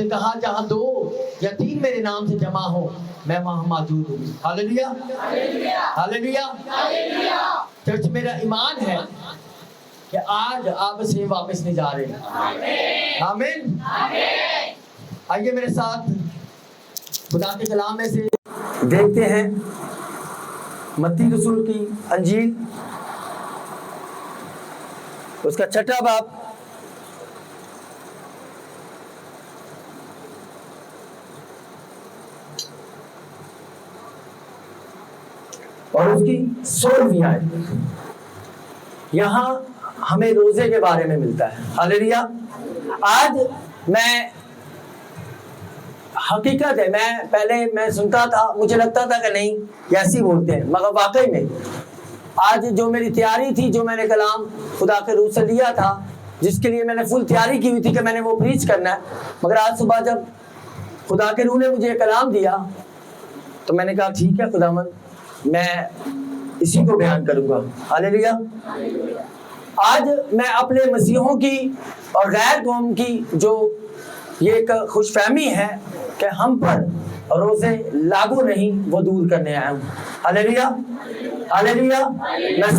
उसने कहा जहां 2 या 3 मेरे नाम से जमा हो मैं वहां मौजूद हूँ। Hallelujah, hallelujah. चर्च, मेरा ईमान है कि आज आप से वापस नहीं जा रहे। आमीन। आइए मेरे साथ खुदा के कलाम में से देखते हैं मत्ती रसूल की अंजील, उसका 6वां बाब और उसकी 16वीं आयत। यहां हमें रोजे के बारे में मिलता है। हालेलुया। आज मैं हकीकत है, मैं सुनता था, मुझे लगता था कि नहीं ऐसे ही बोलते हैं, मगर वाकई में आज जो मेरी तैयारी थी, जो मैंने कलाम खुदा के रूह से लिया था, जिसके लिए मैंने फुल तैयारी की हुई थी कि मैंने वो प्रीच करना है, मगर आज सुबह जब खुदा के रूह ने मुझे कलाम दिया तो मैंने कहा ठीक है खुदावंद, मैं इसी को बयान करूंगा। हालेलुया। आज मैं अपने मसीहों की और गैर कौम की जो ये एक खुशफहमी है कि हम पर रोजे लागू नहीं, वो दूर करने आया हूँ। Hallelujah, hallelujah. मैं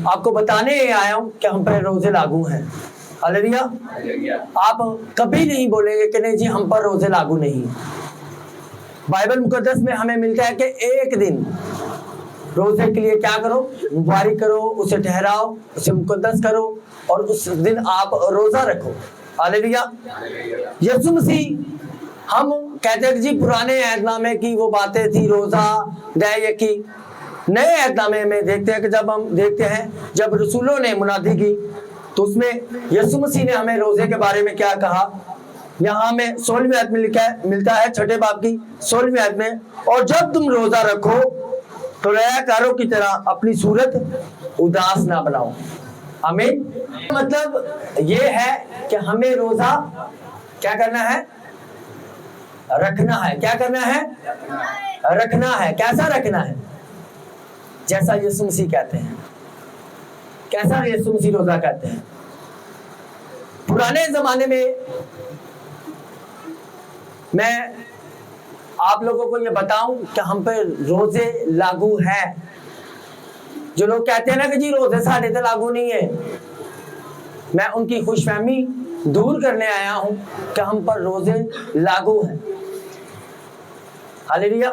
आपको बताने आया हूँ कि हम पर रोजे लागू हैं। हालेलुया। आप कभी नहीं बोलेंगे कि नहीं जी हम पर रोजे लागू नहीं। बाइबल मुकद्दस में हमें मिलता है कि एक दिन रोजे के लिए क्या करो, मुबारक करो, उसे ठहराओ, उसे मुकद्दस करो और उस दिन आप रोजा रखो। हालेलुया। यीशु मसीह, हम कहते हैं कि जी पुराने ऐतनामे की वो बातें थी, रोजा दया की। नए ऐतनामे में देखते हैं कि जब हम देखते हैं जब रसूलों ने मुनादी की तो उसमें यीशु मसीह ने हमें रोजे के बारे में क्या कहा। यहाँ हमें 16वीं आयत में लिखा है, मिलता है 6 बाब की 16वीं आयत में, और जब तुम रोजा रखो तो रयाकारों की तरह अपनी सूरत उदास ना बनाओ। आमीन। मतलब ये है कि हमें रोजा क्या करना है, रखना है। क्या करना है, रखना है। कैसा रखना है, जैसा यीशु मसीह कहते हैं। कैसा यीशु मसीह रोजा कहते हैं। पुराने जमाने में मैं आप लोगों को ये बताऊं कि हम पे रोजे लागू है। जो लोग कहते हैं ना कि जी रोजे साढ़े तो लागू नहीं है, मैं उनकी खुशफहमी दूर करने आया हूं कि हम पर रोजे लागू हैं। हालेलुया।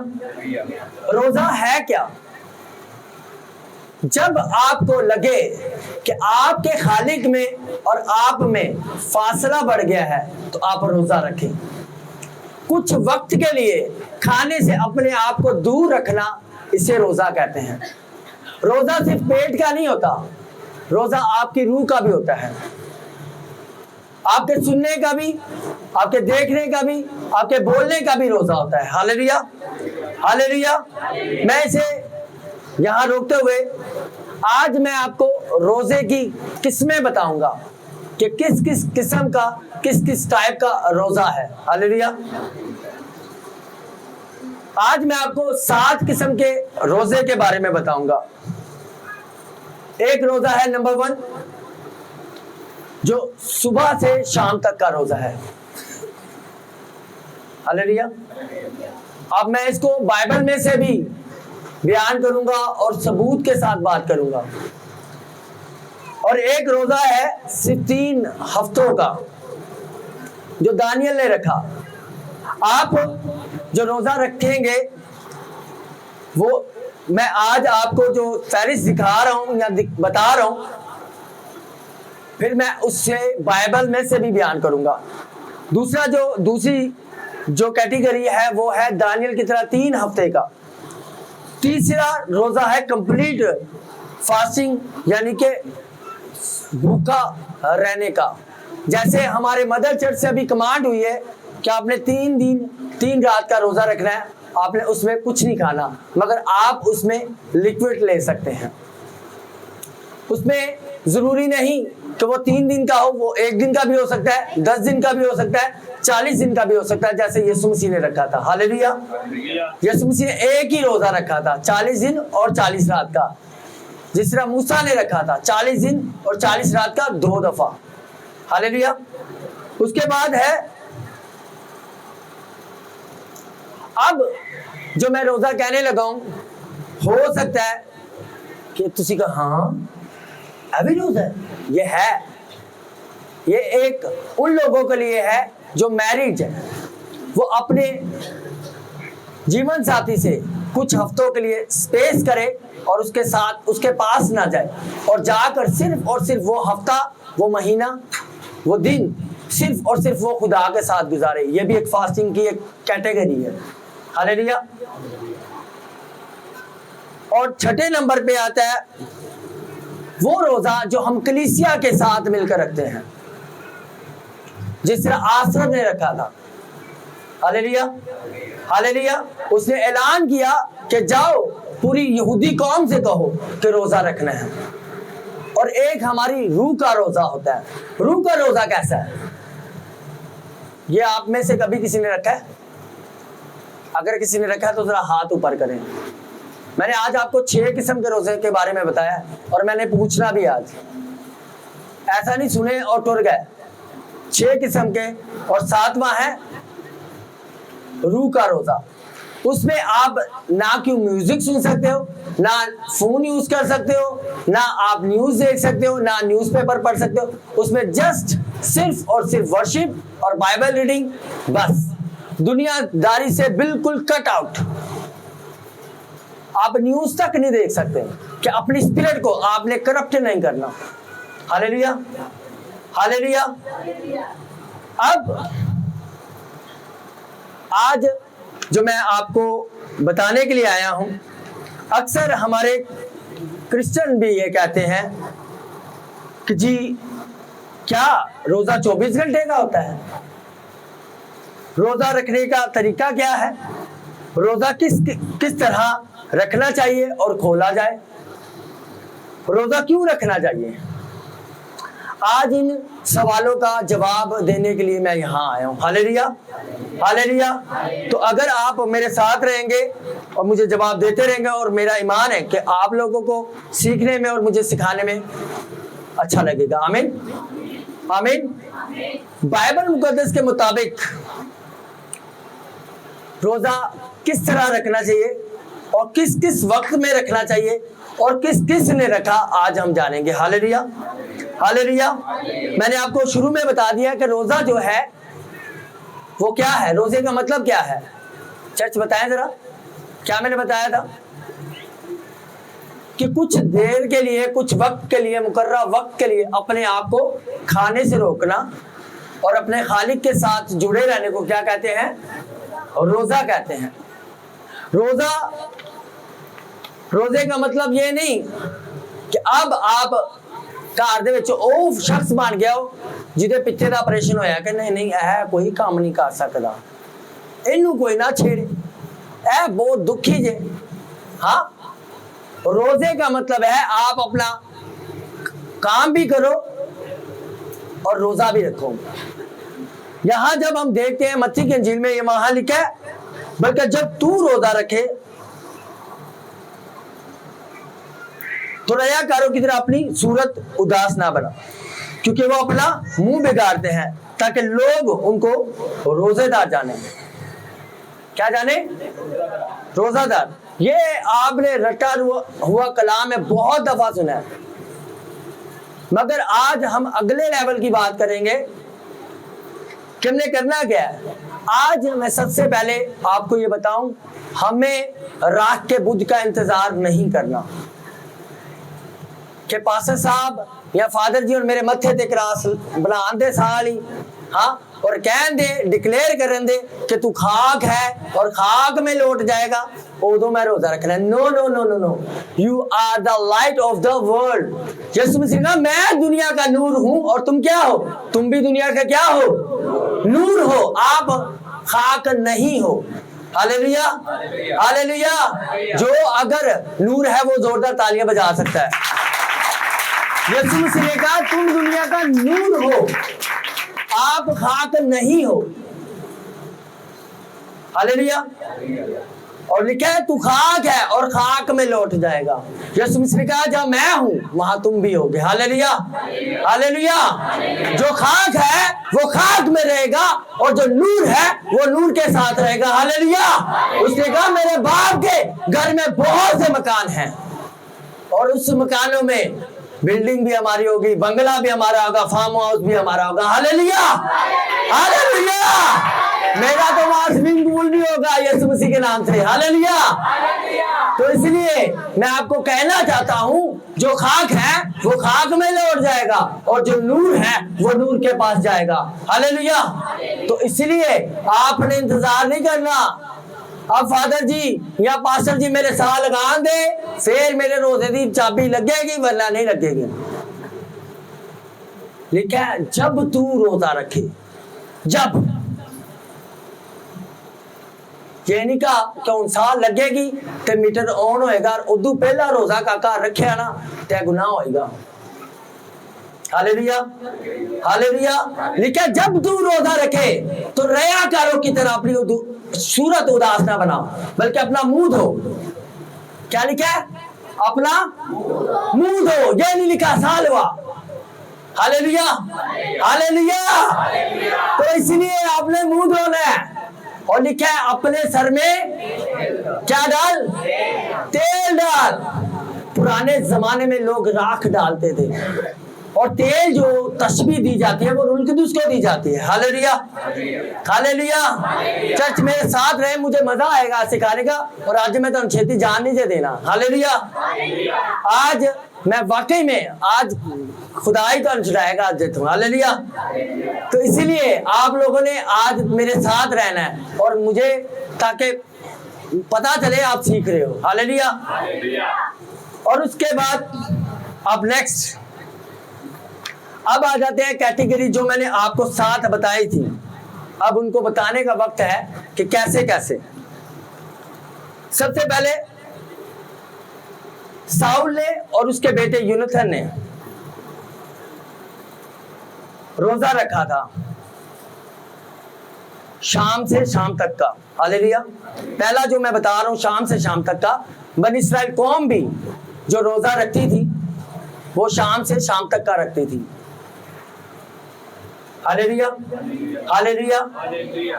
रोजा है क्या? जब आपको लगे कि आपके खालिक में और आप में फासला बढ़ गया है तो आप रोजा रखें। कुछ वक्त के लिए खाने से अपने आप को दूर रखना, इसे रोजा कहते हैं। रोजा सिर्फ पेट का नहीं होता, रोजा आपकी रूह का भी होता है, आपके सुनने का भी, आपके देखने का भी, आपके बोलने का भी रोजा होता है। Hallelujah, hallelujah. मैं इसे यहां रोकते हुए आज मैं आपको रोजे की किस्में बताऊंगा कि किस किस किस्म का, किस किस टाइप का रोजा है। हालेलुया। आज मैं आपको 7 किस्म के रोजे के बारे में बताऊंगा। एक रोजा है नंबर 1, जो सुबह से शाम तक का रोजा है। हालेलुया। अब मैं इसको बाइबल में से भी बयान करूंगा और सबूत के साथ बात करूंगा। और एक रोजा है सिर्फ 3 हफ्तों का, जो दानियल ने रखा। आप जो रोजा रखेंगे वो मैं आज आपको जो फहरिस्त दिखा रहा हूं या बता रहा हूं, फिर मैं उससे बाइबल में से भी बयान करूंगा। दूसरी जो कैटेगरी है वो है दानियल की तरह 3 हफ्ते का। तीसरा रोजा है कंप्लीट फास्टिंग, यानी कि भूखा रहने का। जैसे हमारे मदर चर्च से अभी कमांड हुई है कि आपने 3 दिन 3 रात का रोजा रखना है, आपने उसमें कुछ नहीं खाना, मगर आप उसमें लिक्विड ले सकते हैं। उसमें जरूरी नहीं कि वो 3 दिन का हो, वो 1 दिन का भी हो सकता है, 10 दिन का भी हो सकता है, 40 दिन का भी हो सकता है, जैसे यीशु मसीह ने रखा था। हालेलुया। यीशु मसीह ने एक ही रोजा रखा था, 40 दिन और 40 रात का। जिस तरह मूसा ने रखा था 40 दिन और 40 रात का 2 दफा। हालेलुया। उसके बाद है अब जो मैं रोजा कहने लगा हूं, हो सकता है कि तुसी कहा हाँ अभी रोजा है। ये है, ये एक उन लोगों के लिए है जो मैरिड है, वो अपने जीवन साथी से कुछ हफ्तों के लिए स्पेस करे और उसके साथ उसके पास ना जाए और जाकर सिर्फ और सिर्फ वो हफ्ता, वो महीना, वो दिन सिर्फ और सिर्फ वो खुदा के साथ गुजारे। ये भी एक फास्टिंग की एक कैटेगरी है। हालेलुया। और छठे नंबर पे आता है वो रोजा जो हम कलीसिया के साथ मिलकर रखते हैं, जिस तरह आसर ने रखा था। Hallelujah, hallelujah. उसने ऐलान किया कि जाओ पूरी यहूदी कौम से कहो कि रोजा रखना है। और एक हमारी रूह का रोजा होता है। रूह का रोजा कैसा है? ये आप में से कभी किसी ने रखा है? अगर किसी ने रखा है तो जरा हाथ ऊपर करें। मैंने आज आपको 6 किस्म के रोजे के बारे में बताया और मैंने पूछना भी आज, ऐसा नहीं सुने और टुर गए। 6 किस्म के, और 7वां है रूह का रोजा। उसमें आप ना क्यों म्यूजिक सुन सकते हो, ना फोन यूज कर सकते हो, ना आप न्यूज देख सकते हो, ना न्यूज़पेपर पढ़ सकते हो। उसमें जस्ट सिर्फ और सिर्फ वर्शिप और बाइबल रीडिंग, बस दुनियादारी से बिल्कुल कट आउट। आप न्यूज तक नहीं देख सकते कि अपनी स्पिरिट को आपने करप्ट नहीं करना। Hallelujah, hallelujah. अब आज जो मैं आपको बताने के लिए आया हूं, अक्सर हमारे क्रिश्चियन भी ये कहते हैं कि जी क्या रोजा 24 घंटे का होता है? रोजा रखने का तरीका क्या है? रोजा किस तरह रखना चाहिए और खोला जाए? रोजा क्यों रखना चाहिए? आज इन सवालों का जवाब देने के लिए मैं यहाँ आया हूँ। Hallelujah, hallelujah. तो अगर आप मेरे साथ रहेंगे और मुझे जवाब देते रहेंगे, और मेरा ईमान है कि आप लोगों को सीखने में और मुझे सिखाने में अच्छा लगेगा। आमीन, आमीन। बाइबल मुकद्दस के मुताबिक रोजा किस तरह रखना चाहिए और किस किस वक्त में रखना चाहिए और किस किस ने रखा, आज हम जानेंगे। Hallelujah, hallelujah. मैंने आपको शुरू में बता दिया कि रोजा जो है वो क्या है, रोजे का मतलब क्या है। चर्च बताएं जरा, क्या मैंने बताया था कि कुछ देर के लिए, कुछ वक्त के लिए, मुकर्रर वक्त के लिए अपने आप को खाने से रोकना और अपने खालिक के साथ जुड़े रहने को क्या कहते हैं? रोजा कहते हैं। रोजे का मतलब ये नहीं कि अब आप घर दे विच ਉਹ शख्स बन गया हो जिहदे पिछे दा ऑपरेशन होया कि नहीं नहीं ऐ कोई काम नहीं कर सकता, इनू कोई ना छेड़े, ऐ बहुत दुखी जे। हाँ, रोजे का मतलब है आप अपना काम भी करो और रोजा भी रखो। यहां जब हम देखते हैं मत्ती की इंजील में ये वहां लिखा है, बल्कि जब तू रोजा रखे तो रया कारों की तरह अपनी सूरत उदास ना बना, क्योंकि वो अपना मुंह बिगाड़ते हैं ताकि लोग उनको रोजेदार जाने। क्या जाने? रोजादार। ये आपने रटा हुआ कलाम में बहुत दफा सुना है, मगर आज हम अगले लेवल की बात करेंगे कि हमने करना क्या है। आज मैं सबसे पहले आपको ये बताऊं, हमें रात के बुध का इंतजार नहीं करना कि पास्टर साहब या फादर जी और मेरे मत्थे ते क्रॉस बना दे साली, हाँ, और कह दे, डिक्लेयर कर दे कि तू खाक है और खाक में लौट जाएगा, उदो मैं रोजा रखना। No no no no no, you are the light of the world. Yeshu Masih कहा मैं दुनिया का नूर हूं और तुम क्या हो? तुम भी दुनिया का क्या हो? नूर हो। आप खाक नहीं हो। Hallelujah, hallelujah. जो अगर नूर है वो जोरदार तालियां बजा सकता है। यीशु मसीह ने कहा तुम दुनिया का नूर हो, आप खाक नहीं हो। हालेलुया। और लिखा है तू खाक है और खाक में लौट जाएगा। यीशु मसीह ने कहा जहाँ मैं हूं वहां तुम भी होगे। Hallelujah, hallelujah. जो खाक है वो खाक में रहेगा और जो नूर है वो नूर के साथ रहेगा। हालेलुया। उसने कहा मेरे बाप के घर में बहुत से मकान हैं और उस मकानों में बिल्डिंग भी हमारी होगी, बंगला भी हमारा होगा, फार्म हाउस भी हमारा होगा। Hallelujah, hallelujah. मेरा तो वहां स्विमिंग पूल भी होगा यीशु मसीह के नाम से। हालेलुया। तो इसलिए मैं आपको कहना चाहता हूं जो खाक है वो खाक में लौट जाएगा और जो नूर है वो नूर के पास जाएगा। हालेलुया। तो इसलिए आपने इंतजार नहीं करना अब फादर जी या पास्टर जी मेरे साथ लगा दे फिर मेरे रोजे की चाबी लगेगी वरना नहीं लगेगी। लिखा है जब तू रोजा रखे, जब ये नहीं कहा कि साल लगेगी ते मीटर ऑन होएगा और उदू पहला रोजा काका रखे ना ते गुनाह होएगा। Hallelujah, hallelujah. लिखा जब तू रोजा रखे तो रयाकारों की तरह अपनी सूरत उदास ना बनाओ बल्कि अपना मुंह धो। क्या लिखा है? अपना मुंह धो। ये नहीं लिखा साल हुआ। Hallelujah, hallelujah. तो इसलिए आपने मुंह धोना है और लिखा है अपने सर में क्या डाल? तेल डाल। पुराने जमाने में लोग राख डालते थे और तेल जो तस्बीह दी जाती है वो रुल्कुदुस को दी जाती है। Hallelujah, hallelujah. चर्च मेरे साथ रहे, मुझे मजा आएगा सिखाने का और आज मैं तो खेती जान नहीं देना। हालेलुया। आज मैं वाकई में आज खुदाई का छुड़ाएगा आज देता हूँ। हालेलुया। तो इसीलिए आप लोगों ने आज मेरे साथ रहना है और मुझे ताकि पता चले आप सीख रहे हो। हालेलुया। और उसके बाद अब नेक्स्ट अब आ जाते हैं कैटेगरी जो मैंने आपको 7 बताई थी। अब उनको बताने का वक्त है कि कैसे कैसे। सबसे पहले साउल ने और उसके बेटे यूनाथन ने रोजा रखा था शाम से शाम तक का। हालेलुया। पहला जो मैं बता रहा हूं शाम से शाम तक का, बनी इस्राएल कौम भी जो रोजा रखती थी वो शाम से शाम तक का रखती थी। Hallelujah, hallelujah.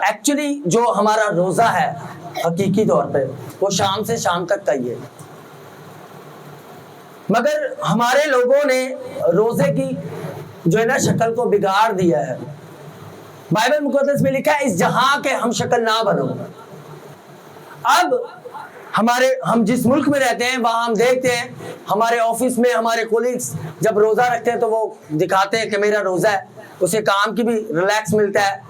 एक्चुअली जो हमारा रोजा है हकीकी तौर पे वो शाम से शाम तक का ही है, मगर हमारे लोगों ने रोजे की जो है ना शक्ल को बिगाड़ दिया है। बाइबल मुकद्दस में लिखा है इस जहां के हम शक्ल ना बनो। अब हम जिस मुल्क में रहते हैं वहां हम देखते हैं हमारे ऑफिस में हमारे कोलिग्स जब रोजा रखते हैं तो वो दिखाते हैं कि मेरा रोजा है, उसे काम की भी रिलैक्स मिलता है,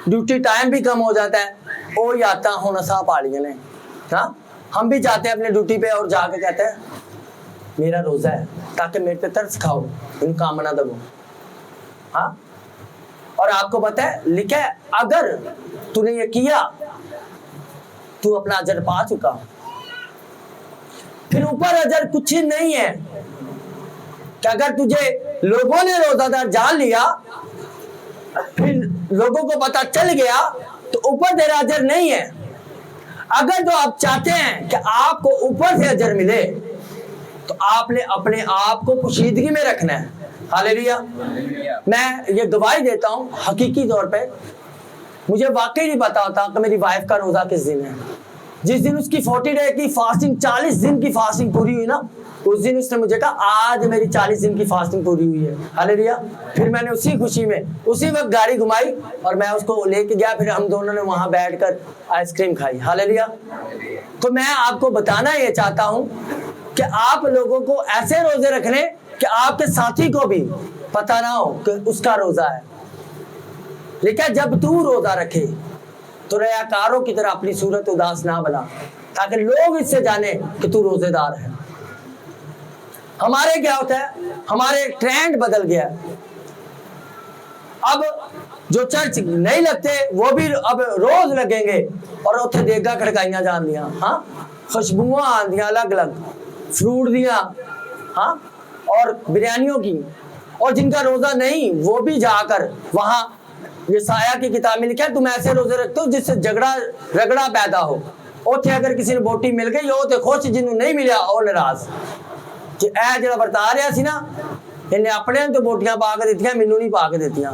ड्यूटी टाइम भी कम हो जाता है। ओ याता होना सा पाड़िए ने। हाँ, हम भी जाते हैं अपने ड्यूटी पे और जाके कहते हैं मेरा रोजा है ताकि मेरे पे तरस खाओ, इन काम ना दबो। हाँ, और आपको पता है लिखा है अगर तूने ये किया तू अपना अजर पा चुका। फिर ऊपर अजर कुछ ही नहीं है कि अगर तुझे लोगों ने रोजादार जान लिया फिर लोगों को पता चल गया तो ऊपर तेरा अजर नहीं है। अगर तो आप चाहते हैं कि आपको ऊपर से अजर मिले तो आपने अपने आप को पोशीदगी में रखना है। हालेलुया। मैं ये गवाही देता हूँ हकीकी तौर पे मुझे वाकई नहीं पता होता कि मेरी वाइफ का रोजा किस दिन है। जिस दिन उसकी 40 डे की फास्टिंग 40 दिन की फास्टिंग पूरी हुई ना उस दिन उसने मुझे कहा आज मेरी 40 दिन की फास्टिंग पूरी हुई है। हालेलुया। फिर मैंने उसी खुशी में उसी वक्त गाड़ी घुमाई और मैं उसको लेके गया, फिर हम दोनों ने वहां बैठकर आइसक्रीम खाई। हालेलुया। तो मैं आपको बताना ये चाहता हूं कि आप लोगों को ऐसे रोजे रखने कि आपके साथी को भी पता ना हो कि उसका रोजा है। लेकिन जब तू रोजा रखे तो रयाकारों की तरह अपनी सूरत उदास ना बना ताकि लोग इससे जाने कि तू रोजेदार है। हमारे क्या होता है हमारे ट्रेंड बदल गया। अब जो चर्च नहीं लगते वो भी अब रोज लगेंगे और उथे देगा खड़काइयां जान दिया। हाँ, खुशबुआं आंदियां अलग अलग फ्रूट दिया। हाँ, और बिरयानियों की। और जिनका रोजा नहीं वो भी जाकर वहां ये साया की किताब में लिखा है तुम ऐसे रोजे रखते हो जिससे झगड़ा रगड़ा पैदा हो। ਉੱਥੇ अगर किसी ने बोटी मिल गई ਉਹ ਤੇ खुश, ਜਿਹਨੂੰ नहीं मिलिया ਉਹ नाराज कि ਇਹ ਜਿਹੜਾ ਵਰਤਾ ਰਿਹਾ ਸੀ ਨਾ ਇਹਨੇ ਆਪਣੇ ਨੂੰ तो बोटियां पा के ਦਿੱਤੀਆਂ ਮੈਨੂੰ नहीं पा के ਦਿੱਤੀਆਂ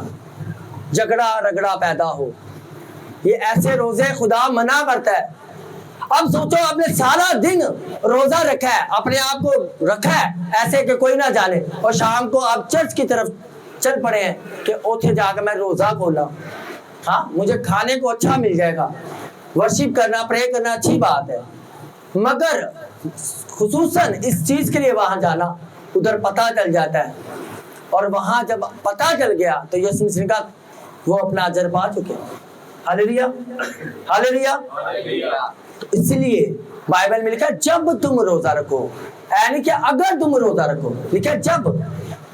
झगड़ा रगड़ा पैदा हो। ये ऐसे रोजे खुदा मना करता है। अब सोचो आपने सारा दिन रोजा रखा है, अपने आप को रखा है ऐसे कि कोई ना जाने, और शाम को आप चर्च की तरफ चल पड़े हैं कि उठे जाकर मैं रोजा खोला, हाँ मुझे खाने को अच्छा मिल जाएगा, वर्शिप करना प्रे करना अच्छी बात है, मगर खुसूसन इस चीज के लिए वहां जाना, उधर पता चल जाता है, और वहां जब पता चल गया तो यीशु मसीह का वो अपना अजर पा चुके। Hallelujah hallelujah. तो इसलिए बाइबल में लिखा जब तुम रोजा रखो, यानी कि अगर तुम रोजा रखो, लिखा जब,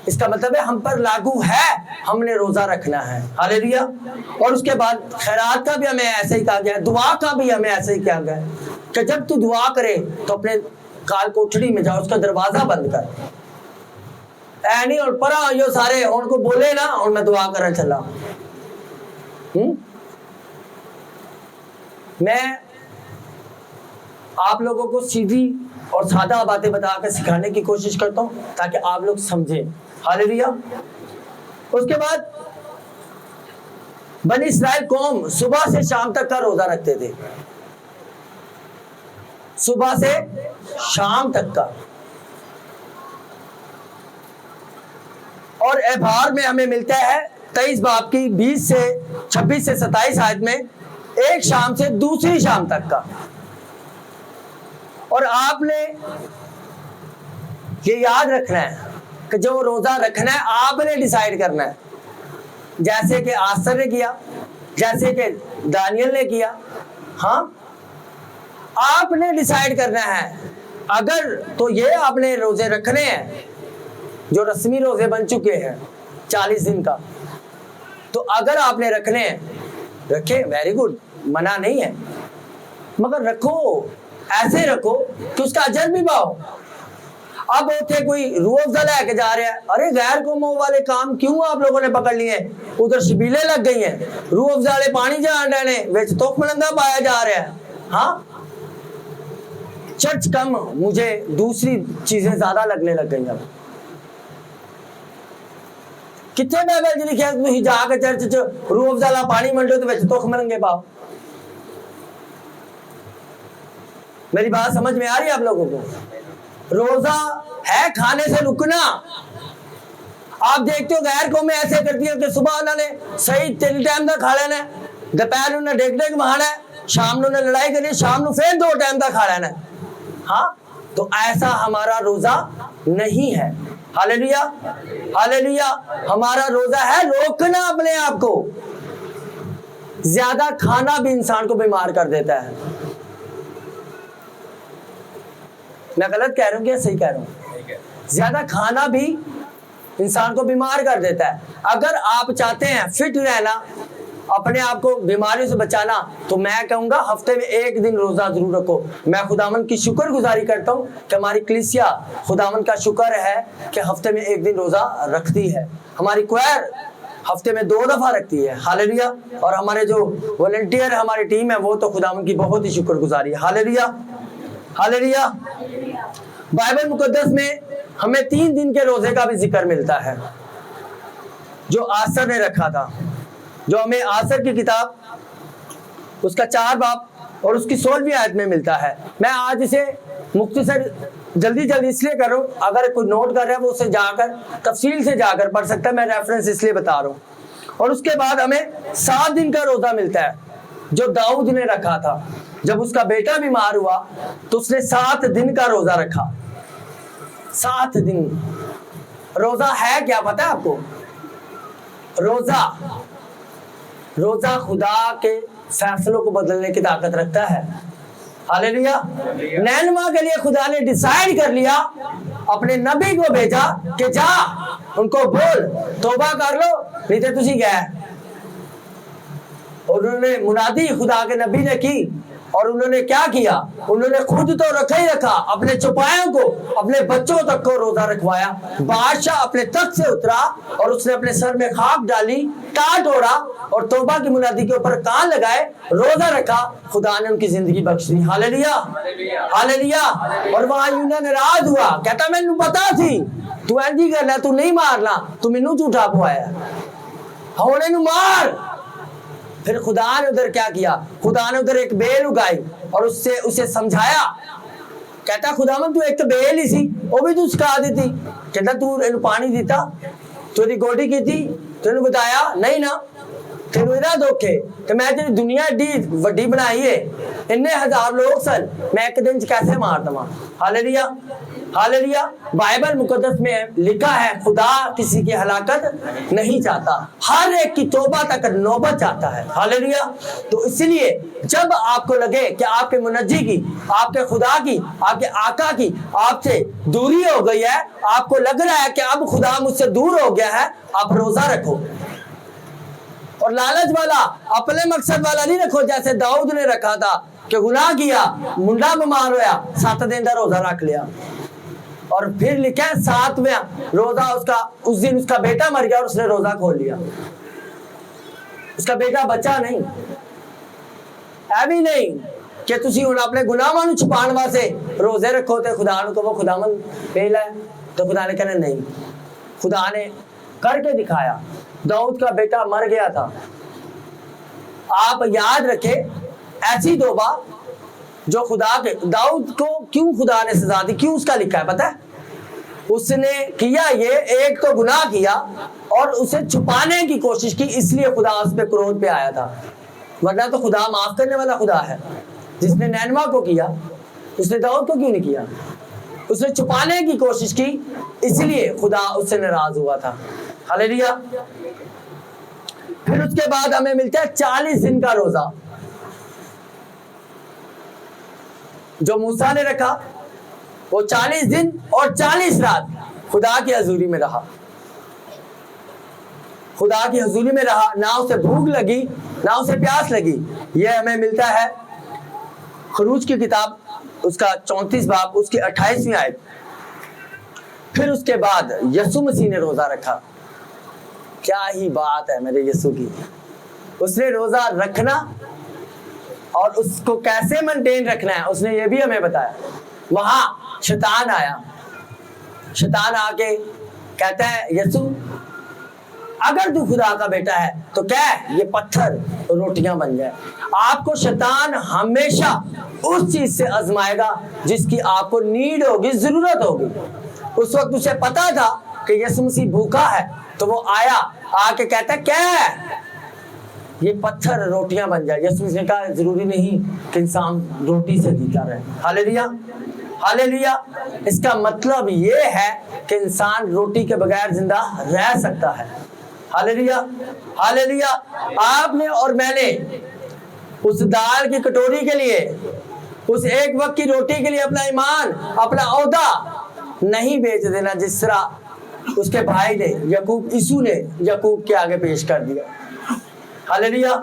इसका मतलब है हम पर लागू है, हमने रोजा रखना है। हालेलुया। और उसके बाद खैरात का भी हमें ऐसे ही कहा गया है, दुआ का भी हमें ऐसे ही कहा गया है कि जब तू दुआ करे तो अपने काल कोठड़ी में जाओ, उसका दरवाजा बंद कर, ऐनी और परा यो सारे उनको बोले ना और मैं दुआ करना चला। मैं आप लोगों को सीधी और सादा बातें बताकर सिखाने की कोशिश करता हूं ताकि आप लोग समझें। हालेलुया। उसके बाद बनी इस्राएल कौम सुबह से शाम तक का रोजा रखते थे, सुबह से शाम तक का। और एभार में हमें मिलता है 23 बाब की 20 से 26 से 27 आयत में एक शाम से दूसरी शाम तक का। और आपने ये याद रखना है कि जो रोजा रखना है आपने डिसाइड करना है, जैसे कि आसर ने किया, जैसे कि दानियल ने किया। हाँ, आपने डिसाइड करना है। अगर तो ये आपने रोजे रखने हैं जो रस्मी रोजे बन चुके हैं 40 दिन का, तो अगर आपने रखने हैं रखे, वेरी गुड, मना नहीं है, मगर रखो, ऐसे रखो कि उसका अजर भी पाओ। अब उठे कोई रूह अफ़ज़ा लेके जा रहा है, अरे गैर कौमों वाले काम क्यों आप लोगों ने पकड़ लिए, उधर शबीले लग गई हैं, रूह अफ़ज़ा वाले पानी जान रहे हैं, विच तोख मलंगा पाया जा रहा है। हाँ, चर्च कम, मुझे दूसरी चीजें ज्यादा लगने लग गई। अब कितने बाइबल च लिखा तुम जाके चर्च च रूह अफ़ज़ा वाला पानी मंडो तो विच तोख मलंगे पाओ। मेरी बात समझ में आ रही है आप लोगों को? रोजा है खाने से रुकना। आप देखते हो गैर कौमें ऐसे करती है कि सुबह उन्होंने सही 3 टाइम का खा लेना, दोपहर उन्हें डेक डेक बहाना है, शाम उन्हें लड़ाई करनी, शाम को फिर 2 टाइम का खा लेना। हाँ, तो ऐसा हमारा रोजा नहीं है। Hallelujah hallelujah. हमारा रोजा है रोकना अपने आप को। ज्यादा खाना भी इंसान को बीमार कर देता है। मैं गलत कह रहा हूं क्या सही कह रहा हूं? ज्यादा खाना भी इंसान को बीमार कर देता है। अगर आप चाहते हैं फिट रहना, अपने आप को बीमारियों से बचाना, तो मैं कहूंगा हफ्ते में 1 दिन रोजा जरूर रखो। मैं खुदावन की शुक्रगुजारी करता हूं कि हमारी कलीसिया, खुदावन का शुक्र है कि हफ्ते में 1 दिन रोजा रखती है। हमारी क्वायर हफ्ते में 2 दफा रखती है। हालेलुया। और हमारे जो वॉलंटियर हमारी टीम है वो तो खुदावन की बहुत ही शुक्रगुजारी है। Hallelujah hallelujah. बाइबल मुकद्दस में हमें 3 दिन के रोजे का भी जिक्र मिलता है जो आसर ने रखा था, जो हमें आसर की किताब उसका 4 बाब और उसकी 16वीं आयत में मिलता है। मैं आज इसे मुख्तसर जल्दी इसलिए कर रहा हूँ, अगर कोई नोट कर रहा है वो उसे जाकर तफसील से जाकर पढ़ सकता है, मैं रेफरेंस इसलिए बता रहा हूँ। और उसके बाद हमें 7 दिन का रोजा मिलता है जो दाऊद ने रखा था। जब उसका बेटा बीमार हुआ तो उसने 7 दिन का रोजा रखा। 7 दिन रोजा है क्या पता है आपको? रोजा खुदा के फैसलों को बदलने की ताकत रखता है। हालेलुया। नैनवा के लिए खुदा ने डिसाइड कर लिया, अपने नबी को भेजा कि जा उनको बोल तौबा कर लो नहीं तो तुसी गए। और उन्होंने मुनादी खुदा के नबी ने की और उन्होंने क्या किया, उन्होंने खुद तो रखा ही रखा, अपने चौपायों को, अपने बच्चों तक को रोजा रखवाया। बादशाह अपने तख्त से उतरा और उसने अपने सर में खाक डाली, टाट ओढ़ा और तौबा की मुनादी के ऊपर कान लगाए, रोजा रखा। खुदा ने उनकी जिंदगी बख्श दी। Hallelujah, hallelujah. और वहां यूना नाराज हुआ, कहता मैनू पता थी तू इंज ही करना, तू नहीं मारना, तू मैनू झूठा पवाया, हुण इहनू मार। फिर खुदा ने उधर क्या किया, खुदा ने उधर एक बेल उगाई और उससे उसे समझाया। कहता खुदावन तू एक तो बेल ही सी, वो भी तू सुखा दी। कहता तू इन्हू पानी दिता, तू इहदी गोडी की, तेन बताया नहीं ना, तेन इहदा दुख है कि मैं तेरी दुनिया एडी वड्डी बनाई है, इन्ने हजार लोग सन, मैं एक दिन च कैसे मार दवा। Hallelujah, hallelujah. बाइबल मुकद्दस में लिखा है खुदा किसी की हलाकत नहीं चाहता, हर एक की तौबा तक नौबत चाहता है। हालेलुया। तो इसलिए जब आपको लगे कि आपके मुनज्जी की, आपके खुदा की, आपके आका की आपसे दूरी हो गई है, आपको लग रहा है कि अब खुदा मुझसे दूर हो गया है, आप रोजा रखो। और लालच वाला, अपने मकसद वाला नहीं रखो, जैसे दाऊद ने रखा था कि गुनाह किया, मुंडा बीमार होया, 7 दिन का रोजा रख लिया। और फिर लिखा है 7वां रोजा उसका, उस दिन उसका बेटा मर गया और उसने रोजा खोल लिया, उसका बेटा बचा नहीं। ऐ भी नहीं कि तुसी हुण अपने गुनाहां नूं छुपाण वास्ते रोजे रखो ते खुदा नूं कहो खुदावन फेल है, तो खुदा ने कहना नहीं, खुदा ने करके दिखाया। दाऊद का बेटा मर गया था। आप याद रखें, ऐसी तौबा जो खुदा के, दाऊद को क्यों खुदा ने सजा दी, क्यों उसका लिखा है पता है, उसने किया ये, एक तो गुनाह किया और उसे छुपाने की कोशिश की, इसलिए खुदा उस पे क्रोध पे आया था। वरना तो खुदा माफ करने वाला खुदा है। जिसने नैनवा को किया उसने दाऊद को क्यों नहीं किया, उसने छुपाने की कोशिश की, इसलिए खुदा उससे नाराज हुआ था। हालेलुया। फिर उसके बाद हमें मिलता है 40 दिन का रोजा जो मूसा ने रखा। वो 40 दिन और 40 रात खुदा की हजूरी में रहा, खुदा की हजूरी में रहा, ना उसे भूख लगी ना उसे प्यास लगी। यह हमें मिलता है खरूज की किताब, उसका 34 बाब, उसकी 28वीं आयत। फिर उसके बाद यीशु मसीह ने रोजा रखा। क्या ही बात है मेरे यीशु की, उसने रोजा रखना और उसको कैसे मेंटेन रखना है उसने ये भी हमें बताया। वहां शैतान आया, शैतान आके कहता है यीशु अगर तू खुदा का बेटा है तो क्या है, ये पत्थर रोटियां बन जाए। आपको शैतान हमेशा उस चीज से आजमाएगा जिसकी आपको नीड होगी, जरूरत होगी। उस वक्त उसे पता था कि यीशु मसीह भूखा है, तो वो आया, आके कहता है क्या है, ये पत्थर रोटियां बन जाए। यीशु ने कहा जरूरी नहीं कि इंसान रोटी से जीता रहे। Hallelujah, hallelujah. इसका मतलब ये है कि इंसान रोटी के बगैर जिंदा रह सकता है। Hallelujah, hallelujah. आपने और मैंने उस दाल की कटोरी के लिए, उस एक वक्त की रोटी के लिए अपना ईमान, अपना ओहदा नहीं बेच देना, जिस तरह उसके भाई ने याकूब, यीशु ने याकूब के आगे पेश कर दिया। Hallelujah,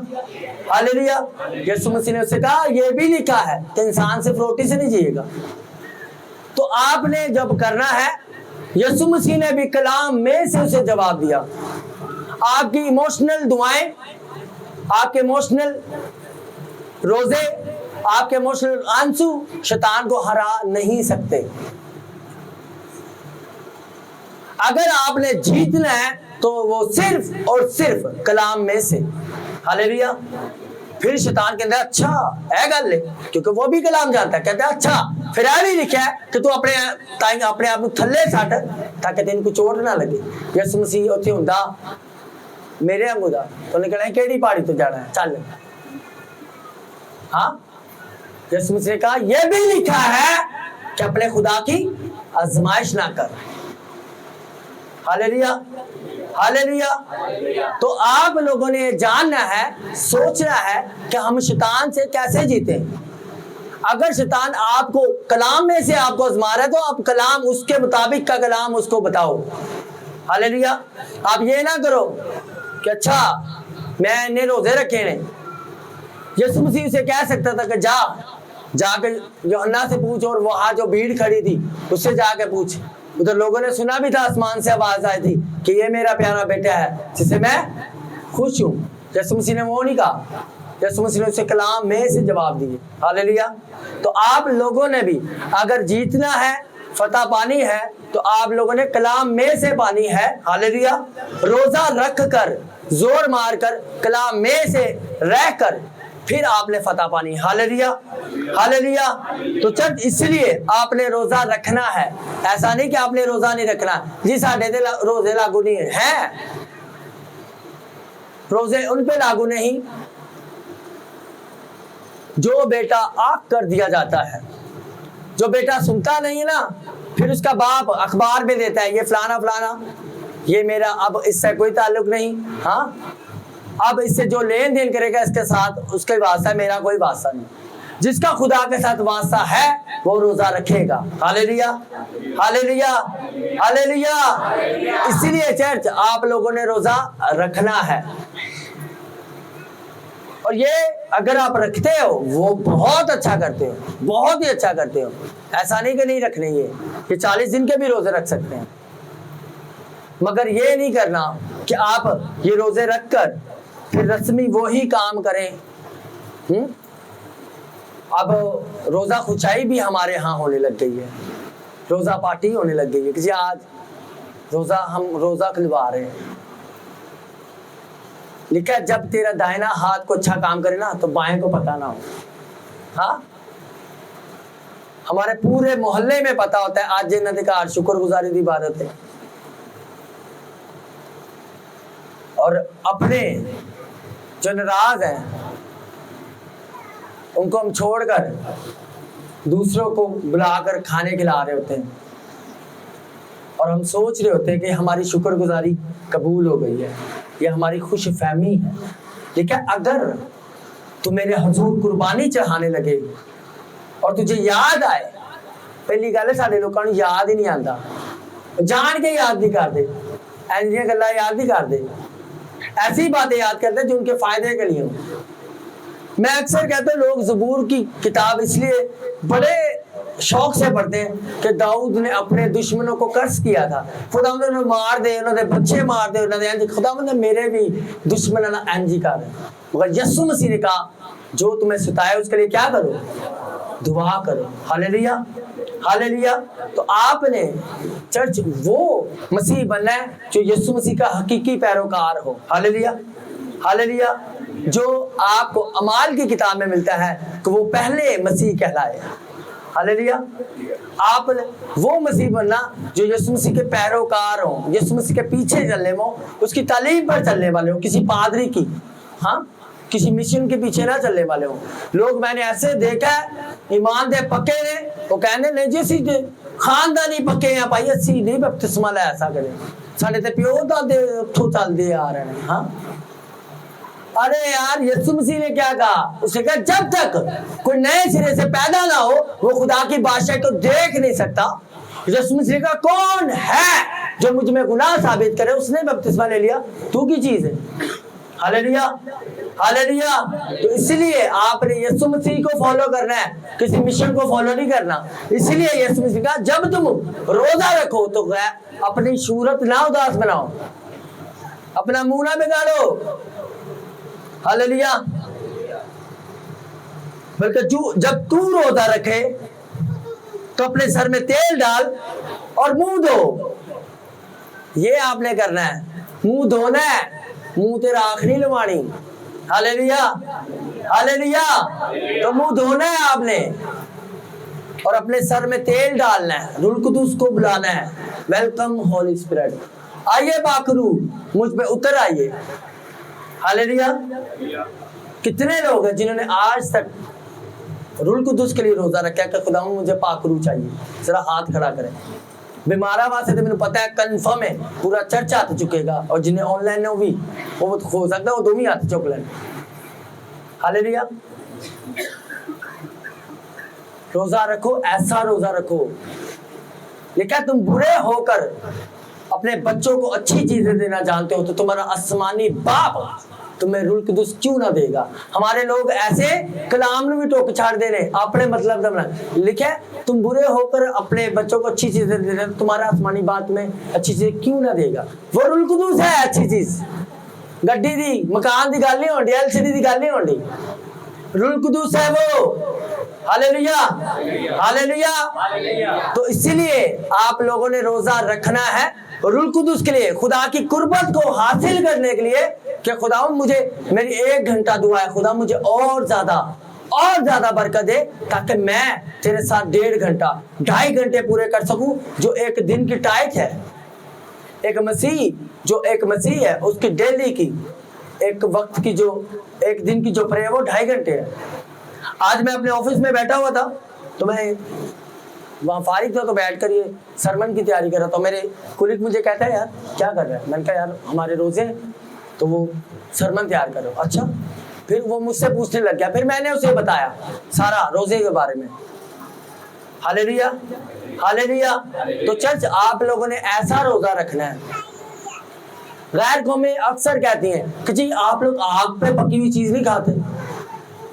hallelujah. यीशु मसीह ने उससे कहा ये भी लिखा है कि इंसान सिर्फ रोटी से नहीं जिएगा। तो आपने जब करना है, यीशु मसीह ने भी कलाम में से उसे जवाब दिया। आपकी इमोशनल दुआएं, आपके इमोशनल रोजे, आपके इमोशनल आंसू शैतान को हरा नहीं सकते। अगर आपने जीतना है तो वो सिर्फ और सिर्फ कलाम में से। हालेलुया। फिर शैतान कहता है अच्छा है गल है, क्योंकि वो भी कलाम जानता है। कहता है अच्छा फिर भी लिखा है कि तू अपने आप को थल्ले सट ताकि तेन को चोट ना लगे। यीशु मसीह उत्थे हुंदा मेरे वांगू दा, तो उन्हें कहना केड़ी पहाड़ी तो जाना है, चल। हाँ, यीशु मसीह ने कहा यह भी लिखा है कि अपने खुदा की आजमाइश ना कर। Hallelujah, hallelujah. तो आप लोगों ने जानना है, सोचना है कि हम शैतान से कैसे जीते। अगर शैतान आपको कलाम में से आपको आजमा रहा है तो आप कलाम, उसके मुताबिक का कलाम उसको बताओ। हालेलुया। आप ये ना करो कि अच्छा मैं इन्हें रोजे रखे ने, यीशु मसीह उसे कह सकता था कि जाके यूहन्ना से पूछ, और वहां जो भीड़ खड़ी थी उससे जाके पूछ। उधर लोगों ने सुना भी था, आसमान से आवाज आई थी कि ये मेरा प्यारा बेटा है जिससे मैं खुश हूं। यीशु मसीह ने वो नहीं कहा, यीशु मसीह ने उसे कलाम में से जवाब दिए। हालेलुया। तो आप लोगों ने भी अगर जीतना है, फतह पानी है, तो आप लोगों ने कलाम में से पानी है। हालेलुया। रोजा रख कर, जोर मार कर, कलाम में से रह कर फिर आपने फतह पानी। Hallelujah, hallelujah. तो चर्च इसलिए आपने रोजा रखना है, ऐसा नहीं कि आपने रोजा नहीं रखना। जी साढ़े ते रोजे लागू नहीं है, रोजे उन पे लागू नहीं जो बेटा आग कर दिया जाता है। जो बेटा सुनता नहीं है ना, फिर उसका बाप अखबार में देता है, ये फलाना फलाना, ये मेरा अब इससे कोई ताल्लुक नहीं। हाँ, अब इससे जो लेन देन करेगा इसके साथ उसके वास्ता, मेरा कोई वास्ता नहीं। जिसका खुदा के साथ वास्ता है वो रोजा रखेगा। Hallelujah, hallelujah, hallelujah. इसीलिए चर्च आप लोगों ने रोजा रखना है, और ये अगर आप रखते हो वो बहुत अच्छा करते हो, बहुत ही अच्छा करते हो। ऐसा नहीं कि नहीं रखने, ये 40 दिन के भी रोजे रख सकते हैं, मगर ये नहीं करना कि आप ये रोजे रखकर फिर रस्मी वो ही काम करें। अब रोजा खुचाई भी हमारे यहाँ होने लग गई है, रोजा पार्टी होने लग गई है कि जी आज रोजा, हम रोजा खुलवा रहे हैं। लिखा है जब तेरा दाहिना हाथ को अच्छा काम करे ना तो बाएं को पता ना हो। हाँ, हमारे पूरे मोहल्ले में पता होता है आज जन्नत का शुक्रगुजारी की इबादत है, और अपने जो नाराज हैं उनको हम छोड़कर दूसरों को बुलाकर खाने खिला रहे होते हैं, और हम सोच रहे होते हैं कि हमारी शुक्रगुजारी कबूल हो गई है, ये हमारी खुश फहमी है। लेकिन अगर तू मेरे हुजूर कुर्बानी चढ़ाने लगे और तुझे याद आए, पहली गल है साडे लोगों को याद ही नहीं आता, जान के याद नहीं करते, ऐसी गल्लां याद नहीं करते, ऐसी बातें याद करते जो उनके फायदे के लिए हो। मैं अक्सर कहता हूँ लोग ज़बूर की किताब इसलिए बड़े शौक से पढ़ते हैं कि दाऊद ने अपने दुश्मनों को कर्ज किया था, खुदा उन्होंने मार दे, उन्होंने बच्चे मार दे, उन्होंने खुदा ने मेरे भी दुश्मन ना एंजी कर। मगर यीशु मसीह ने कहा जो तुम्हें सताए उसके लिए क्या करो, दुआ करो। Hallelujah, hallelujah. तो आपने चर्च वो मसीह बनना है जो यीशु मसीह का हकीकी पैरोकार हो। Hallelujah, hallelujah. जो आपको अमाल की किताब में मिलता है कि वो पहले मसीह कहलाए। हालेलुया। आप वो मसीह बनना जो यीशु मसीह के पैरोकार हो, यीशु मसीह के पीछे चलने हो, उसकी तालीम पर चलने वाले हो, किसी पादरी की, हाँ, किसी मिशन के पीछे ना चलने वाले हो। लोग मैंने ऐसे देखा है ईमान दे पक्के ने, वो कहने नहीं जी सी खानदानी पक्के हैं भाई, अस्सी नहीं बपतिस्मा लै ऐसा करें, साढ़े ते प्यो दादे उठो चलते आ रहे हैं। हाँ, अरे यार यीशु मसीह ने क्या कहा, उसने कहा जब तक कोई नए सिरे से पैदा ना हो वो खुदा की बादशाही को देख नहीं सकता। यीशु मसीह का कौन है जो मुझ में गुनाह साबित करे, उसने बपतिस्मा ले लिया, तू की चीज है। Hallelujah, hallelujah. तो इसलिए आपने यीशु मसीह को फॉलो करना है, किसी मिशन को फॉलो नहीं करना। इसलिए यीशु मसीह का जब तुम रोजा रखो तो अपनी सूरत ना उदास बनाओ, अपना मुंह ना बिगाड़ो। हालेलुया। बल्कि जब तू रोजा रखे तो अपने सर में तेल डाल और मुंह धो। ये आपने करना है, मुंह धोना है, मुंह तेरा आँख नहीं लवानी। Hallelujah, hallelujah. तो मुंह धोना है आपने और अपने सर में तेल डालना है, रूह कुदूस को बुलाना है, वेलकम होली स्पिरिट, आइए पाकरू मुझ पे उतर आइए। हालेलुया। कितने लोग हैं जिन्होंने आज तक रूह कुदूस के लिए रोजा रखा कि खुदा मुझे पाकरू चाहिए, जरा हाथ खड़ा करें। बीमारा वास्ते तो मैंने पता है कन्फर्म है पूरा चर्च हाथ चुकेगा, और जिन्हें ऑनलाइन भी वो हो सकता है वो दोनों ही हाथ चुक लें। हालेलुया। रोजा रखो, ऐसा रोजा रखो। लेकिन तुम बुरे होकर अपने बच्चों को अच्छी चीजें देना जानते हो तो तुम्हारा आसमानी बाप तुम्हें रुल कुदस क्यों ना देगा। हमारे लोग ऐसे कलाम में भी टोक छाड़ दे रहे अपने मतलब का बना लिखे, तुम बुरे होकर अपने बच्चों को अच्छी चीजें दे रहे, तुम्हारा आसमानी बात में अच्छी चीज क्यों ना देगा। वो रुल कुदस है अच्छी चीज, गड्डी दी मकान की गल नहीं होनी, एलसीडी की गल नहीं होनी, रुल कुदस है वो। Hallelujah hallelujah. तो इसीलिए आप लोगों ने रोजा रखना है रुल कुदस के लिए, खुदा की कुर्बत को हासिल करने के लिए कि खुदा मुझे मेरी 1 घंटा दुआ है, खुदा मुझे और ज्यादा बरकत दे ताकि मैं तेरे साथ 1.5 घंटा 2.5 घंटे पूरे कर सकूं, जो एक दिन की टाइट है। एक मसीह है उसकी डेली की एक वक्त की जो एक दिन की जो प्रेयर वो 2.5 घंटे है। आज मैं अपने ऑफिस में बैठा हुआ था तो मैं वहाँ फारिग था तो बैठ कर ये सरमन की तैयारी कर रहा था। मेरे कुलीग मुझे कहता है यार क्या कर रहा है, मैंने कहा यार हमारे रोजे हैं तो वो सरमन तैयार कर रहा हूँ। अच्छा, फिर वो मुझसे पूछने लग गया, फिर मैंने उसे बताया सारा रोजे के बारे में। Hallelujah hallelujah. तो चर्च आप लोगों ने ऐसा रोजा रखना है। गैर कौमें अक्सर कहती हैं कि जी आप लोग आग पे पकी हुई चीज नहीं खाते,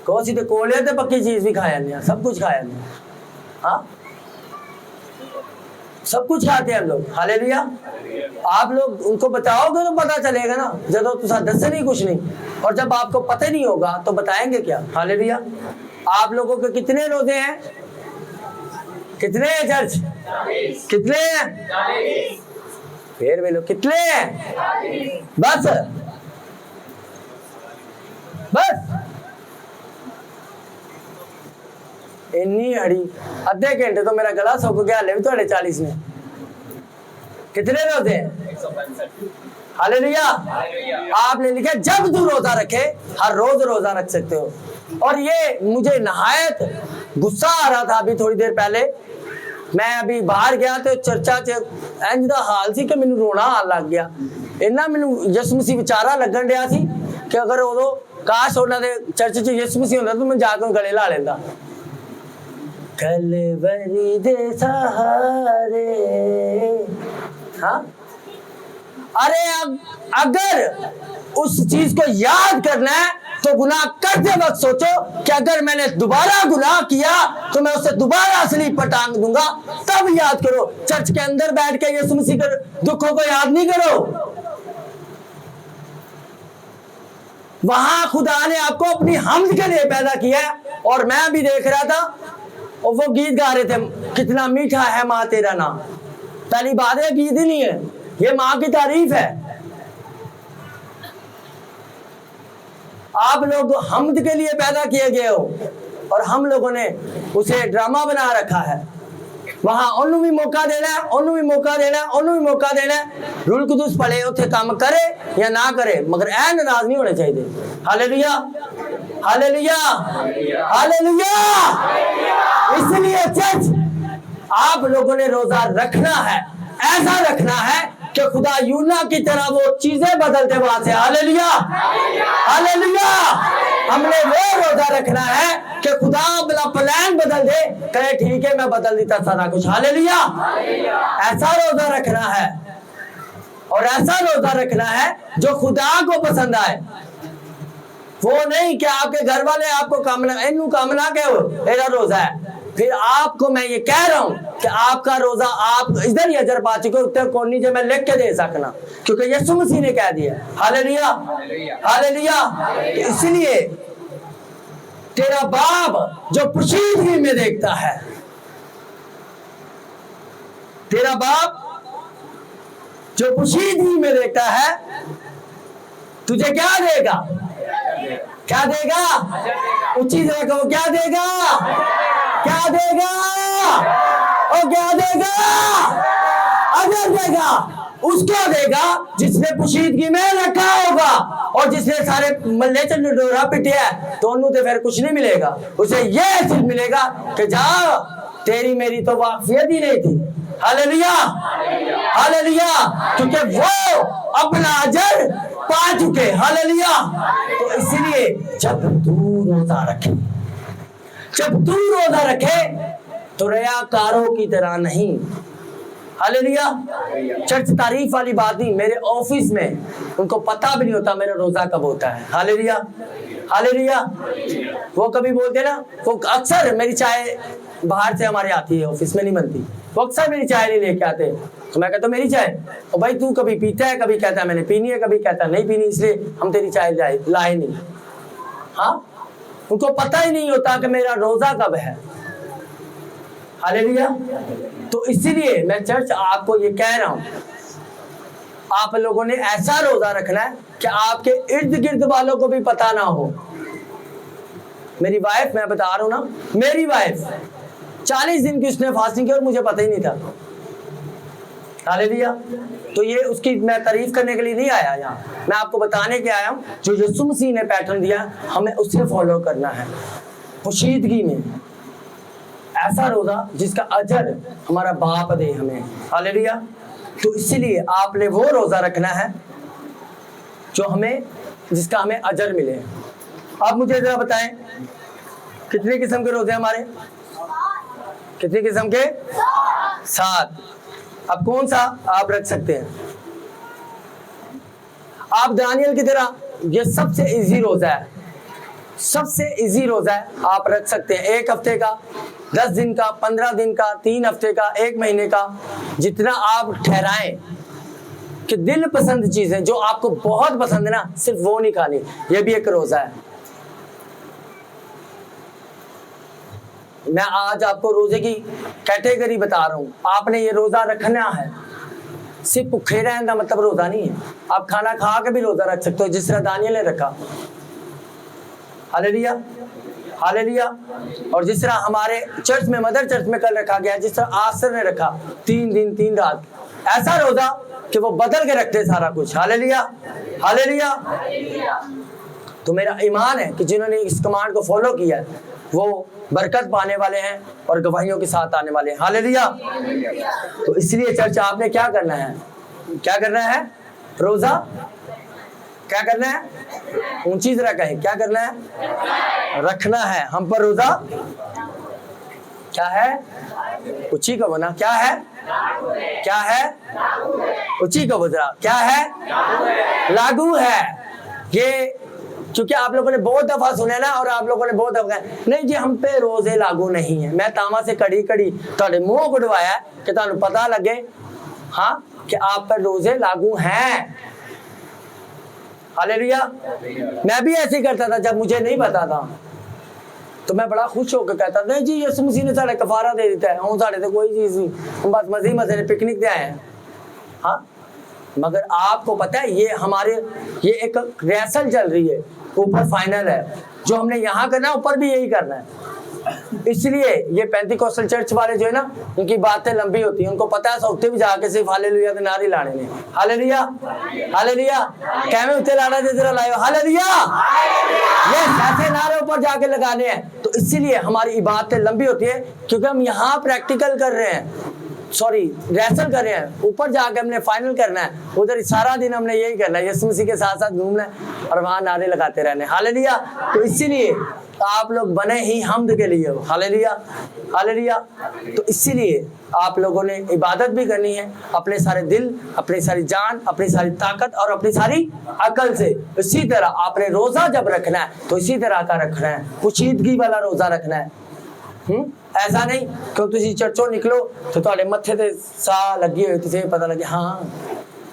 कौन सी तो कोले तो पक्की चीज भी खाया नहीं, सब कुछ खाया नहीं, हाँ सब कुछ खाते हैं हम लोग। हालेलुया। आप लोग उनको बताओगे तो पता चलेगा ना, जब तुसा दस नहीं कुछ नहीं, और जब आपको पता नहीं होगा तो बताएंगे क्या। हालेलुया। आप लोगों के कितने रोजे हैं, कितने हैं चर्च, कितने हैं, फिर वे लोग कितने हैं, बस इन्नी अड़ी अद्धे घंटे तो मेरा गला सुक गया ले भी थोड़े 40 में। कितने रोजे हैं, हालेलुया। आपने लिखा जब तू रोजा रखे, हर रोज रोजा रख सकते हो। और ये मुझे नहायत गुस्सा आ रहा था अभी थोड़ी देर पहले, मैं अभी बाहर गया तो चर्चा च इंज दा हाल सी कि मैनू रोना आन लग गया। इन्ना मैनू यसु मसीह विचारा लगन दिया सी कि अगर उदों काश उन्हां दे चर्च च यसु मसीह हुंदा तो मैं जाके गले ला लेंदा। कलवरी दे सहारे, हाँ अरे अगर उस चीज को याद करना है तो गुनाह करते वक्त सोचो कि अगर मैंने दोबारा गुनाह किया तो मैं उसे दोबारा असली पर टांग दूंगा, तब याद करो। चर्च के अंदर बैठ के यीशु मसीह के दुखों को याद नहीं करो। वहां खुदा ने आपको अपनी हम्द के लिए पैदा किया। और मैं भी देख रहा था और वो गीत गा रहे थे, कितना मीठा है माँ तेरा नाम। पहली बात है गीत ही नहीं है, ये माँ की तारीफ है। आप लोग हम्द के लिए पैदा किए गए हो और हम लोगों ने उसे ड्रामा बना रखा है। वहां ओनू भी मौका देना है, ओनू भी मौका देना है, ओनू भी मौका देना है। रुल कुदस पड़े उथे काम करे या ना करे, मगर ऐ नाराज नहीं होने चाहिए। Hallelujah hallelujah hallelujah. इसलिए चर्च आप लोगों ने रोजा रखना है, ऐसा रखना है कि खुदा यूना की तरह वो चीजें बदलते वहां से। Hallelujah hallelujah. हमने वो रोजा रखना है कि खुदा अपना प्लान बदल दे, कहे ठीक है मैं बदल देता सारा कुछ। हालेलुया। ऐसा रोजा रखना है और ऐसा रोजा रखना है जो खुदा को पसंद आए। वो नहीं कि आपके घर वाले आपको कामना इनू कामना के मेरा रोजा है। फिर आपको मैं ये कह रहा हूं कि आपका रोजा आप इधर ही अजर पा चुके, उत्तर कोनी जो मैं लिख के दे सकना, क्योंकि यीशु मसीह ने कह दिया। Hallelujah hallelujah. इसलिए तेरा बाप जो पोशीदगी में देखता है, तेरा बाप जो पोशीदगी में देखता है, तुझे क्या देगा, क्या देगा, ऊंची जगह कहो क्या देगा, क्या देगा, और क्या देगा, अगर देगा उसको देगा जिसने पोशीदगी में रखा होगा। और जिसने सारे मल्ले च डोरा पिटिया है तो उन्होंने तो फिर कुछ नहीं मिलेगा, उसे ये चीज मिलेगा कि जा तेरी मेरी तो वाकफियत ही नहीं थी। Hallelujah hallelujah. क्योंकि वो अपना अजर पा चुके। हालेलुया। तो इसलिए जब तू रोजा रखे, जब तू रोजा रखे तो रियाकारों की तरह नहीं। हालेलुया। चर्च तारीफ वाली बात नहीं, मेरे ऑफिस में उनको पता भी नहीं होता मेरा रोजा कब होता है। Hallelujah, hallelujah. वो कभी बोलते ना, वो अक्सर मेरी चाय बाहर से हमारे आती है, ऑफिस में नहीं बनती, वो अक्सर मेरी चाय नहीं लेके आते, तो मैं कहता हूँ मेरी चाय, और भाई तू कभी पीता है, कभी कहता है मैंने पीनी है, कभी कहता है नहीं पीनी, इसलिए हम तेरी चाय लाए नहीं। हाँ, उनको पता ही नहीं होता कि मेरा रोजा कब है। हालेलुया। तो इसीलिए मैं चर्च आपको ये कह रहा हूं, आप लोगों ने ऐसा रोजा रखना है कि आपके इर्द गिर्द वालों को भी पता ना हो। मेरी वाइफ, मैं बता रहा हूं ना, मेरी वाइफ 40 दिन की उसने फास्टिंग की और मुझे पता ही नहीं था। हालेलुया। तो ये उसकी मैं तारीफ करने के लिए नहीं आया यहाँ, मैं आपको बताने के आया हूँ जो यीशु मसीह ने पैटर्न दिया हमें उसे फॉलो करना है। पोशीदगी में ऐसा रोजा जिसका अजर हमारा बाप दे हमें। हालेलुया। तो इसीलिए आपने वो रोजा रखना है जो हमें, जिसका हमें अजर मिले। आप मुझे जरा बताएं कितने किस्म के रोजे हमारे? कितने किस्म के? 7। अब कौन सा आप रख सकते हैं? आप दानियल की तरह, ये सबसे इजी रोजा है, सबसे इजी रोजा है, आप रख सकते हैं। 1 हफ्ते का, 10 दिन का, 15 दिन का, 3 हफ्ते का, 1 महीने का, जितना आप ठहराएं कि दिल पसंद चीजें जो आपको बहुत पसंद है ना, सिर्फ वो नहीं खानी, ये भी एक रोजा है। मैं आज आपको रोजे की कैटेगरी बता रहा हूं, आपने ये रोजा रखना है। सिर्फ भूखे रहने का मतलब रोजा नहीं है, आप खाना खा के भी रोजा रख सकते हो, जिस तरह दानियल ने रखा। Hallelujah, hallelujah. और जिस तरह हमारे चर्च में, मदर चर्च में कल रखा गया, जिस तरह आसर ने रखा 3 दिन 3 रात, ऐसा रोजा कि वो बदल के रखते सारा कुछ। Hallelujah, hallelujah. तो मेरा ईमान है कि जिन्होंने इस कमांड को फॉलो किया है वो बरकत पाने वाले हैं और गवाहियों के साथ आने वाले हैं। हालेलुया। तो इसलिए चर्च आपने क्या करना है? क्या करना है? रोजा क्या करना है? ऊंची तरह कहें, क्या करना है? रखना है। हम पर रोजा क्या है? ऊंची कहो ना, क्या है? क्या है? ऊंची कहो जरा, क्या है? लागू है। ये क्योंकि आप लोगों ने बहुत दफा सुना ना, और आप लोगों ने बहुत दफा नहीं जी हम पे रोजे लागू नहीं है। मैं तावा से कड़ी कड़ी थोड़े मुंह गुड़वाया कि तुहानू पता लगे हाँ कि आप पर रोजे लागू हैं। हालेलुया। मैं भी ऐसे ही करता था जब मुझे नहीं पता था, तो मैं बड़ा खुश होकर कहता था नहीं जी यीशु मसीह ने साढ़े कफारा दे दिता है, हम साढ़े तो कोई चीज नहीं, हम बस मजे मजे ने पिकनिक दे आए हैं। हाँ, मगर आपको पता है ये हमारे, ये एक रिहर्सल चल रही है, ऊपर फाइनल है। जो हमने यहाँ करना है ऊपर भी यही करना है। इसलिए ये पेंटिकोस्टल चर्च वाले जो है ना, उनकी बातें लंबी होती हैं, उनको पता है सौते भी जाके सिर्फ हालेलुया के नारे लाने ने। Hallelujah, hallelujah. कहवे उत्ते लाना दे जरा लायो, हालेलुया। ये ऐसे नारे ऊपर जाके लगाने हैं। तो इसीलिए हमारी इबादतें लंबी होती है, क्योंकि हम यहाँ प्रैक्टिकल कर रहे हैं, सॉरी रेसल कर रहे हैं। ऊपर जाके हमने फाइनल करना है, उधर सारा दिन हमने यही करना है, यीशु मसीह के साथ साथ घूमना है और वहां नारे लगाते रहने। हालेलुया। तो इसीलिए आप लोग बने ही हम्द के लिए हो। Hallelujah, hallelujah. तो इसीलिए आप लोगों ने इबादत भी करनी है अपने सारे दिल, अपनी सारी जान, अपनी सारी ताकत और अपनी सारी अकल से। इसी तरह आपने रोजा जब रखना है तो इसी तरह का रखना है, पोशीदगी वाला रोजा रखना है। ऐसा नहीं क्यों तुसी चर्चों निकलो तो तुम्हारे मत्थे ते सा लगी हुई, तुझे पता लगे हाँ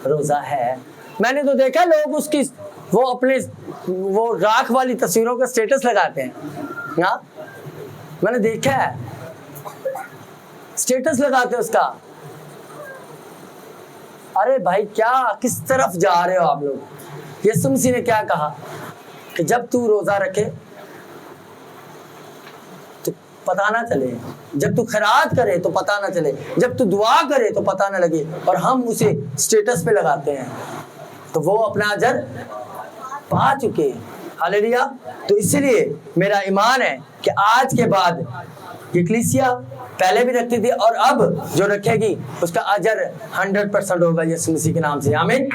रोजा है। मैंने तो देखा लोग उसकी वो अपने वो राख वाली तस्वीरों का स्टेटस लगाते हैं। हाँ, मैंने देखा है स्टेटस लगाते हैं उसका। अरे भाई क्या किस तरफ जा रहे हो आप लोग? यीशु मसीह ने क्या कहा कि जब तू रोजा रखे तो पता ना चले, जब तू खैरात करे तो पता ना चले, जब तू दुआ करे तो पता ना लगे, और हम उसे स्टेटस पे लगाते हैं तो वो अपना अजर पा चुके। हालेलुया। तो इसलिए मेरा ईमान है कि आज के बाद ये कलीसिया पहले भी रखती थी और अब जो रखेगी उसका अजर 100% होगा यीशु मसीह के नाम से। आमीन।